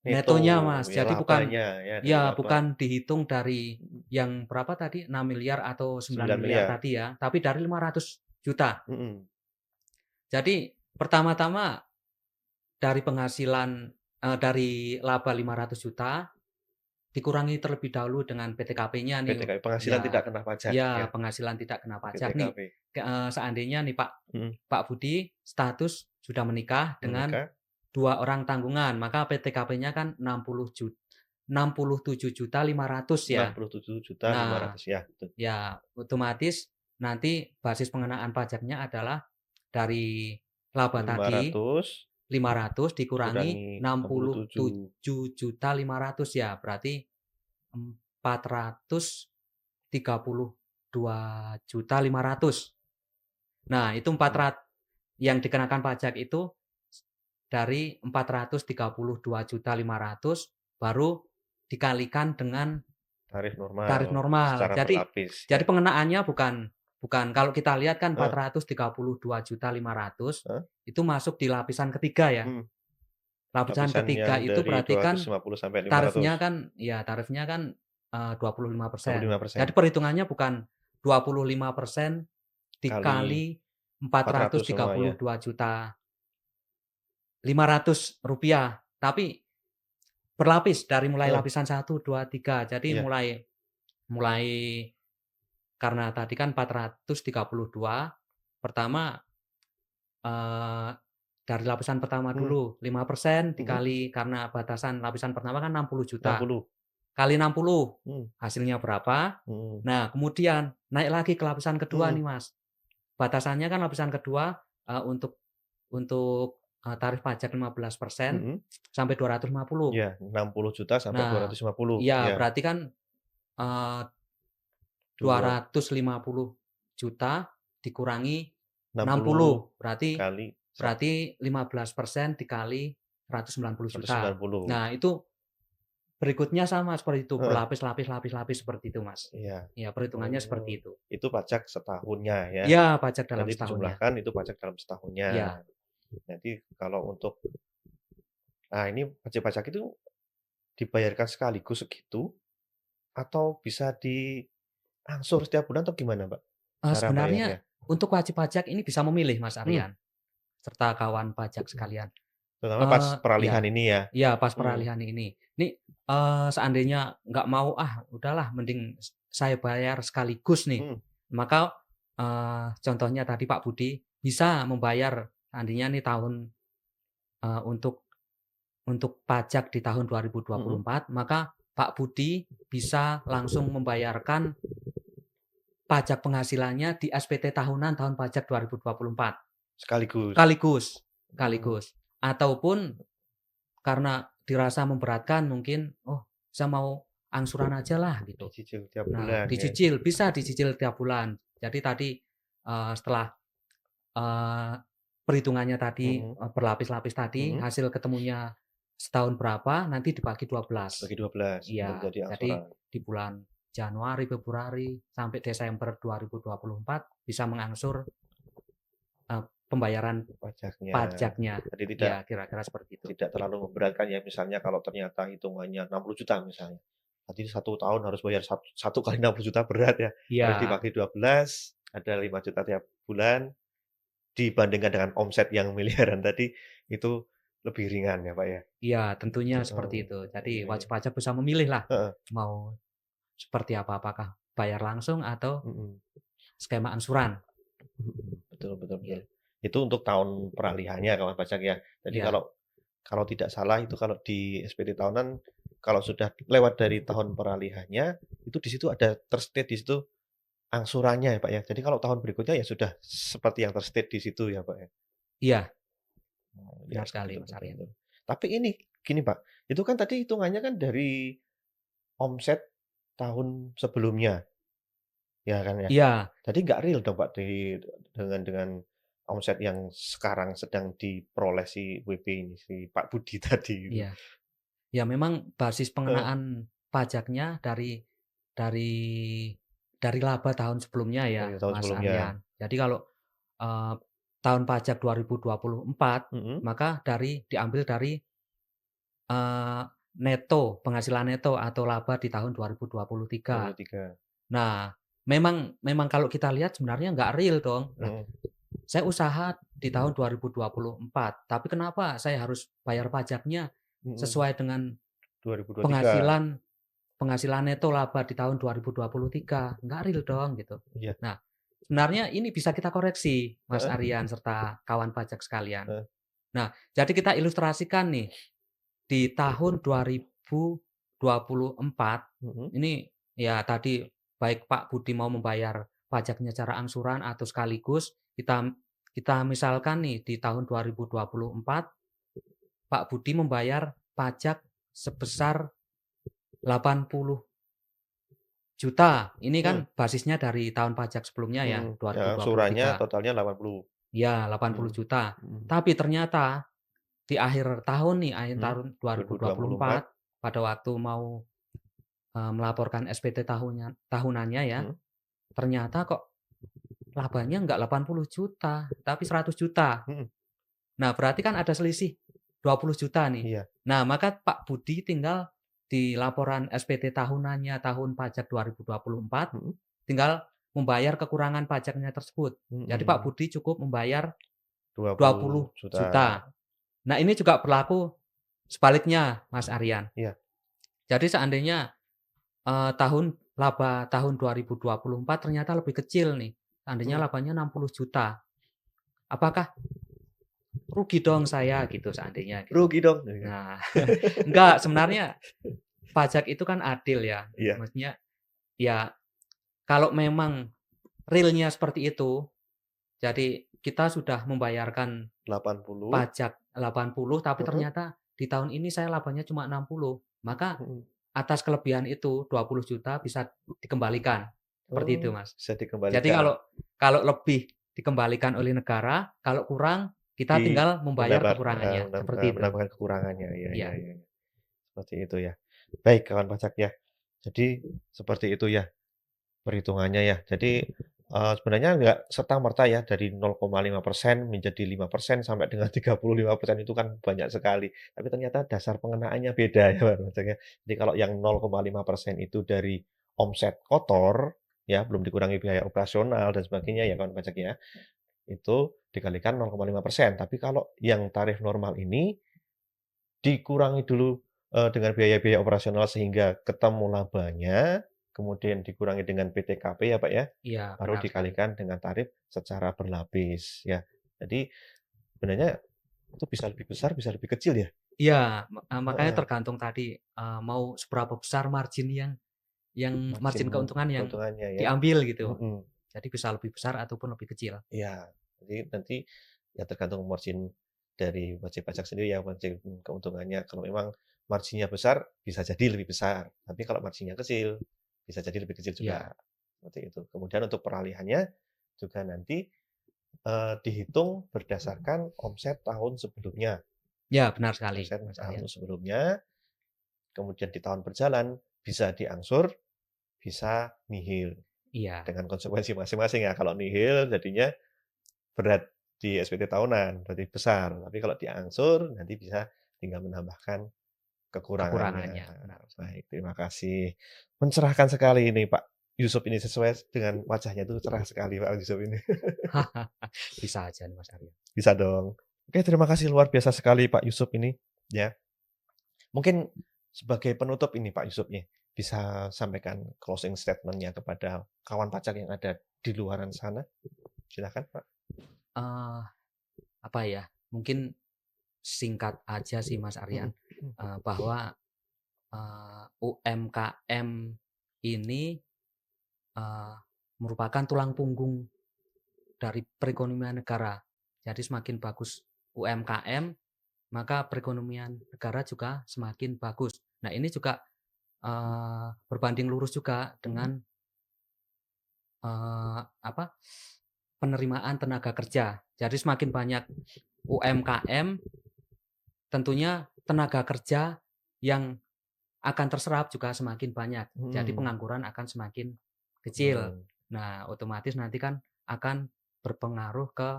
Neto, netonya, Mas. ya Jadi bukan labanya ya dari ya laba. bukan dihitung dari Mhm. yang berapa tadi, 6 miliar atau sembilan 9 miliar miliar. tadi ya, tapi dari 500 juta. Mhm. Jadi pertama-tama dari penghasilan dari laba 500 juta dikurangi terlebih dahulu dengan PTKP-nya nih. PTKP, penghasilan tidak Ya kena pajak ya, ya penghasilan tidak kena pajak nih. PTKP. Seandainya nih Mhm. Pak Budi status sudah menikah dengan Menikah 2 orang tanggungan, maka PTKP-nya kan 67.500.000 enam ya. puluh tujuh juta lima Nah, ratus ya, betul. ya otomatis nanti basis pengenaan pajaknya adalah dari laba tadi 500 500 dikurangi kurangi enam enam puluh puluh tujuh tujuh juta lima ratus ya, berarti 432.500.000. Nah, itu Mhm. yang dikenakan pajak itu dari 432.500.000 baru dikalikan dengan Tarif normal tarif normal. secara Jadi berlapis jadi ya. pengenaannya bukan bukan kalau kita lihat kan Heeh, 432.500.000 heeh, itu masuk di lapisan ketiga ya. mhm. Lapisan Lapisan yang ketiga itu dari berarti kan 250 sampai 500, tarifnya kan, 25%. Jadi 25% perhitungannya bukan 25% kali dikali empat 400 ratus tiga semua puluh ya. dua juta lima ratus rupiah, tapi berlapis dari mulai Heeh, lapisan satu 2 3. Jadi iya, mulai mulai karena tadi kan 432, pertama, eee, dari lapisan pertama mhm, dulu 5% mhm, dikali karena batasan lapisan pertama kan 60 juta, 60, kali 60 mhm, hasilnya berapa. mhm, Nah, kemudian naik lagi ke lapisan kedua mhm, nih, Mas. Batasannya kan lapisan kedua, untuk, tarif pajak 15% mhm, sampai 250. iya 60 juta sampai Nah, 250 iya ya, berarti kan, eee Dua 250 juta dikurangi 60 60, berarti kali berarti 15% dikali 190 juta. 190. Nah, itu berikutnya sama seperti itu, Heeh, berlapis-lapis seperti itu, Mas. iya. Ya, perhitungannya Oh, seperti itu. itu pajak setahunnya ya. Ya, pajak dalam Nanti setahunnya. dijumlahkan itu pajak dalam setahunnya. Ya, Jadi kalau untuk ini pajak-pajak itu dibayarkan sekaligus segitu atau bisa diangsur setiap bulan atau gimana, Mbak, cara sebenarnya bayarnya? untuk wajib pajak ini bisa memilih, Mas Hmm, Aryan, serta kawan pajak sekalian. terutama pas peralihan Ya, ini ya? ya pas Mhm, peralihan ini. Ini, seandainya nggak mau, udahlah mending saya bayar sekaligus nih. mhm, Maka, contohnya tadi Pak Budi bisa membayar seandainya nih untuk pajak di tahun mhm. 2024, maka Pak Budi bisa langsung membayarkan pajak penghasilannya di SPT tahunan tahun pajak 2024 Sekaligus? sekaligus Mmm, sekaligus. Ataupun karena dirasa memberatkan mungkin, "Oh, saya mau angsuran aja lah," gitu. dicicil tiap Nah, bulan ya? bisa dicicil tiap bulan. Jadi tadi, setelah, eee, perhitungannya tadi, Mhm, berlapis-lapis tadi, mhm. hasil ketemunya setahun berapa, nanti dibagi 12. Bagi 12 untuk Iya, jadi jadi angsuran di bulan Januari, Februari, sampai Desember 2024 bisa mengangsur, pembayaran pajaknya. pajaknya. Jadi tidak Ya, kira-kira seperti itu. tidak terlalu memberatkan ya, misalnya kalau ternyata hitungannya 60 juta misalnya, berarti 1 tahun harus bayar satu kali 60 juta berat ya, tapi Iya, dibagi 12 ada 5 juta tiap bulan, dibandingkan dengan omset yang miliaran tadi, itu lebih ringan ya, Pak, ya? iya, tentunya Heeh, seperti itu. Jadi iya iya. wajib pajak bisa memilih lah, Heeh, mau seperti apa, apakah bayar langsung atau mhm, skema angsuran. mhm, betul betul betul. Iya, Itu untuk tahun peralihannya kawan pajak ya. Jadi iya, kalau kalau tidak salah itu kalau di SPT tahunan, kalau sudah lewat dari tahun peralihannya, itu di situ ada di situ angsurannya ya, Pak, ya. Jadi kalau tahun berikutnya ya sudah seperti yang di situ ya, Pak, ya. iya, Oh, ya, benar sekali betul Mas betul Aryan. betul. Tapi ini gini, Pak, itu kan tadi hitungannya kan dari omset tahun sebelumnya, ya kan ya. Iya, Jadi nggak real dong, Pak, dengan omset yang sekarang sedang diperoleh si WP ini, si Pak Budi tadi itu. iya. Ya memang basis Heeh, pengenaan pajaknya dari dari laba tahun sebelumnya ya, dari tahun Mas sebelumnya. Aryan. Jadi kalau, eee, tahun pajak 2024, Mhm, maka diambil dari, eee, neto, penghasilan neto atau laba di tahun 2023. 23. Nah, memang memang kalau kita lihat sebenarnya nggak real dong. Lah, Mhm, saya usaha di tahun 2024, tapi kenapa saya harus bayar pajaknya mhm, sesuai dengan 2023. penghasilan penghasilan neto laba di tahun 2023? Nggak real dong, gitu. Iya, Nah, sebenarnya ini bisa kita koreksi, Mas heeh Aryan serta kawan pajak sekalian. heeh, Nah, jadi kita ilustrasikan nih, di tahun 2024 mhm, ini ya tadi baik Pak Budi mau membayar pajaknya secara angsuran atau sekaligus, kita kita misalkan nih di tahun 2024 Pak Budi membayar pajak sebesar 80 juta. Ini mhm, kan basisnya dari tahun pajak sebelumnya ya, mhm. Ya angsurannya 2023. totalnya 80. Ya, delapan puluh Mhm, juta. mhm, Tapi ternyata di akhir tahun nih, akhir mhm. tahun 2024 2024, pada waktu mau, melaporkan SPT tahunannya ya, mhm, ternyata kok labanya nggak 80 juta tapi 100 juta. mhm, Nah, berarti kan ada selisih 20 juta nih. iya, Nah, maka Pak Budi tinggal di laporan SPT tahunannya tahun pajak 2024, mhm, tinggal membayar kekurangan pajaknya tersebut. Jadi Pak mhm. Budi cukup membayar dua 20 puluh juta. juta. Nah, ini juga berlaku sebaliknya, Mas Aryan. Iya, Jadi seandainya, laba tahun 2024 ternyata lebih kecil nih, seandainya mhm. labanya 60 juta, apakah rugi dong saya gitu seandainya gitu. Rugi dong, iya. Nah, enggak, sebenarnya pajak itu kan adil ya, Iya, maksudnya ya kalau memang realnya seperti itu, jadi kita sudah membayarkan 80, pajak 80 tapi heeh, ternyata di tahun ini saya labanya cuma 60, maka mhm. atas kelebihan itu 20 juta bisa dikembalikan. Seperti itu, Oh, Mas. bisa Jadi dikembalikan. kalau lebih dikembalikan oleh negara, kalau kurang kita Di tinggal membayar kekurangannya, seperti itu. menambahkan kekurangannya, iya iya Iya. iya, seperti itu ya. Baik kawan pajak ya, jadi seperti itu ya perhitungannya ya. Jadi, sebenarnya nggak serta-merta ya dari 0,5% menjadi 5% sampai dengan 35% itu kan banyak sekali. Tapi ternyata dasar pengenaannya beda ya kawan pajak ya. Jadi kalau yang 0,5% itu dari omset kotor, ya belum dikurangi biaya operasional dan sebagainya ya kawan pajak ya, itu dikalikan 0,5%. Tapi kalau yang tarif normal ini dikurangi dulu, dengan biaya-biaya operasional sehingga ketemu labanya, kemudian dikurangi dengan PTKP ya, Pak, ya, Iya, baru benar sekali. dikalikan dengan tarif secara berlapis ya. Jadi sebenarnya itu bisa lebih besar, bisa lebih kecil ya? Iya, makanya Heeh, tergantung tadi, mau seberapa besar margin margin margin keuntungan yang keuntungannya ya. diambil gitu. Mhm, Jadi bisa lebih besar ataupun lebih kecil. iya. Jadi nanti ya tergantung margin dari wajib pajak sendiri ya, margin keuntungannya. Kalau memang marginnya besar, bisa jadi lebih besar, tapi kalau marginnya kecil, bisa jadi lebih kecil juga, Iya. seperti itu. Kemudian untuk peralihannya juga nanti, dihitung berdasarkan omset tahun sebelumnya. Iya, benar sekali, Omset Mas tahun Aryan. sebelumnya, kemudian di tahun berjalan bisa diangsur, bisa nihil, Iya. dengan konsekuensi masing-masing ya. Kalau nihil jadinya berat di SPT tahunan, berarti besar. Tapi kalau diangsur, nanti bisa tinggal menambahkan kekurangannya. Kekurangannya, benar. Baik, terima kasih. Mencerahkan sekali ini Pak Yusuf ini, sesuai dengan wajahnya itu cerah sekali Pak Yusuf ini. Bisa aja nih, Mas Aryan. Bisa dong. Oke, terima kasih luar biasa sekali Pak Yusuf ini, ya. Mungkin sebagai penutup ini Pak Yusuf nih, bisa sampaikan closing statement-nya kepada kawan pajak yang ada di luaran sana. Silakan Pak. Eee, apa ya, mungkin singkat aja sih, Mas Aryan, Mhm, mhm, bahwa, UMKM ini, eee, merupakan tulang punggung dari perekonomian negara. Jadi semakin bagus UMKM, maka perekonomian negara juga semakin bagus. Nah, ini juga, berbanding lurus juga mhm, dengan, apa, penerimaan tenaga kerja. Jadi semakin banyak UMKM, tentunya tenaga kerja yang akan terserap juga semakin banyak. Jadi mhm, pengangguran akan semakin kecil. mhm. Nah, otomatis nanti kan akan berpengaruh ke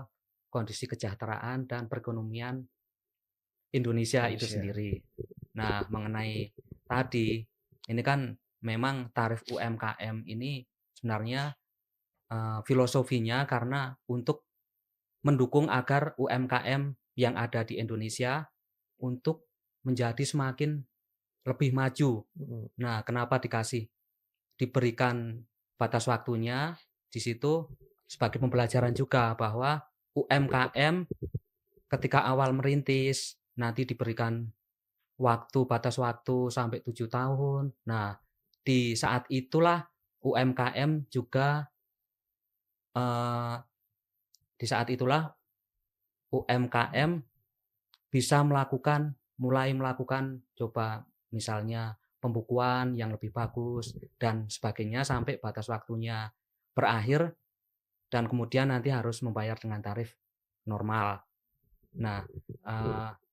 kondisi kesejahteraan dan perekonomian Indonesia itu Indonesia. sendiri. Nah, mengenai tadi, ini kan memang tarif UMKM ini sebenarnya, filosofinya karena untuk mendukung agar UMKM yang ada di Indonesia untuk menjadi semakin lebih maju. Mhm, Nah, kenapa diberikan batas waktunya di situ sebagai pembelajaran juga bahwa UMKM ketika awal merintis nanti diberikan batas waktu sampai 7 tahun. Nah, di saat itulah UMKM juga, eee, di saat itulah UMKM bisa mulai melakukan coba misalnya pembukuan yang lebih bagus dan sebagainya sampai batas waktunya berakhir dan kemudian nanti harus membayar dengan tarif normal. Nah,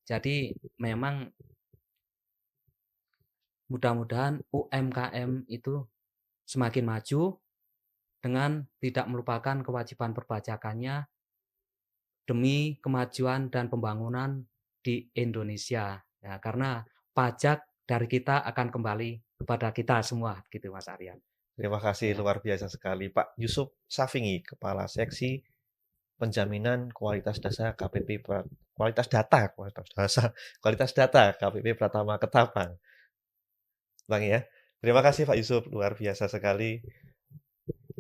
jadi memang mudah-mudahan UMKM itu semakin maju dengan tidak melupakan kewajiban perpajakannya demi kemajuan dan pembangunan di Indonesia. Ya, karena pajak dari kita akan kembali kepada kita semua, gitu Mas Aryan. terima kasih Ya, luar biasa sekali Pak Yusuf Safingi, Kepala Seksi Penjaminan Kualitas Data KPP Kualitas Data KPP Pratama Ketapang. Bang ya. Terima kasih Pak Yusuf, luar biasa sekali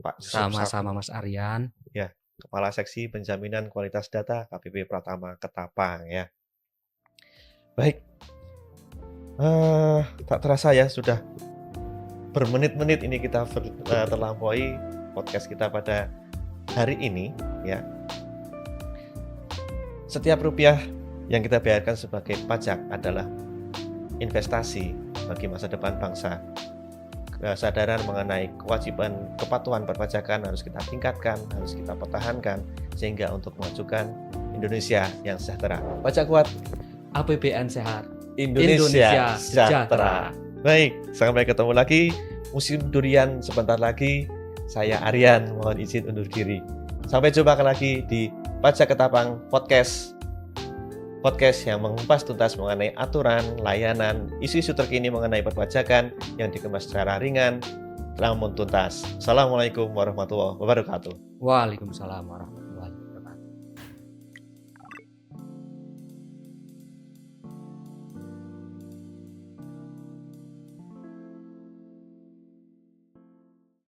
Pak Yusuf sama-sama Safingi. Mas Aryan. Ya, Kepala Seksi Penjaminan Kualitas Data KPP Pratama Ketapang ya. Baik, tak terasa ya sudah bermenit-menit ini kita terlampaui podcast kita pada hari ini ya. Setiap rupiah yang kita bayarkan sebagai pajak adalah investasi bagi masa depan bangsa. kesadaran mengenai kewajiban kepatuhan perpajakan harus kita tingkatkan, harus kita pertahankan sehingga untuk memajukan Indonesia yang sejahtera. Pajak kuat, APBN sehat, Indonesia sejahtera. Baik, sampai ketemu lagi. Musim durian sebentar lagi. Saya Aryan, mohon izin undur diri. Sampai jumpa lagi di Pajak Ketapang Podcast. Podcast yang mengupas tuntas mengenai aturan, layanan, isu-isu terkini mengenai perpajakan yang dikemas secara ringan namun tuntas. Assalamualaikum warahmatullahi wabarakatuh. Waalaikumsalam warahmatullahi wabarakatuh.